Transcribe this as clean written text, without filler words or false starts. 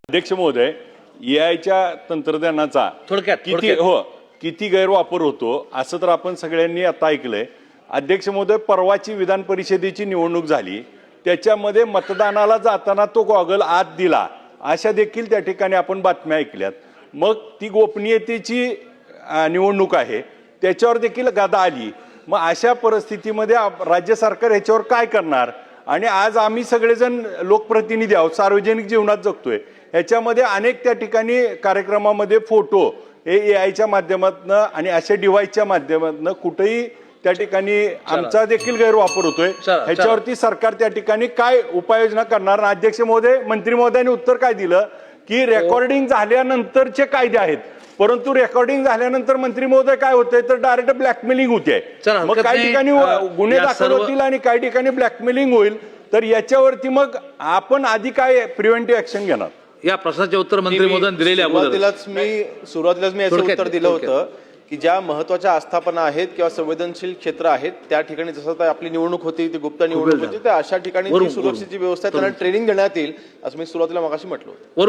अध्यक्ष महोदय, एआयच्या तंत्रज्ञानाचा किती गैरवापर होतो असं तर आपण सगळ्यांनी आता ऐकलंय। अध्यक्ष महोदय, परवाची विधान परिषदेची निवडणूक झाली, त्याच्यामध्ये मतदानाला जाताना तो गॉगल आत दिला अशा देखील त्या ठिकाणी आपण बातम्या ऐकल्यात। मग ती गोपनीयतेची निवडणूक आहे, त्याच्यावर देखील गदा आली। मग अशा परिस्थितीमध्ये राज्य सरकार याच्यावर काय करणार? आणि आज आम्ही सगळेजण लोकप्रतिनिधी आहोत, सार्वजनिक जीवनात जगतोय, ह्याच्यामध्ये अनेक त्या ठिकाणी कार्यक्रमामध्ये फोटो हे एआयच्या माध्यमातून आणि अशा डिव्हाइसच्या माध्यमातून कुठेही त्या ठिकाणी आमचा देखील गैरवापर होतोय। ह्याच्यावरती सरकार त्या ठिकाणी काय उपाययोजना करणार? अध्यक्ष महोदय, मंत्री महोदयांनी उत्तर काय दिलं की रेकॉर्डिंग झाल्यानंतरचे कायदे आहेत, परंतु रेकॉर्डिंग झाल्यानंतर मंत्री महोदय काय होतंय तर डायरेक्ट ब्लॅकमेलिंग होते। मग काही ठिकाणी गुन्हे दाखल होतील आणि काही ठिकाणी ब्लॅकमेलिंग होईल, तर याच्यावरती मग आपण आधी काय प्रिव्हेंटिव्ह ऍक्शन घेणार? या प्रश्नाचे उत्तर मंत्री महोदयांनी दिलेले आहे। सुरुवातीलाच मी याचं उत्तर दिलं होतं की ज्या महत्वाच्या आस्थापना आहेत किंवा संवेदनशील क्षेत्र आहेत त्या ठिकाणी जसं आपली निवडणूक होती, ती गुप्त निवडणूक होती, त्या अशा ठिकाणी सुरक्षेची व्यवस्था त्यांना ट्रेनिंग देण्यात येईल असं मी सुरुवातीला मगाशी म्हटलं होतं।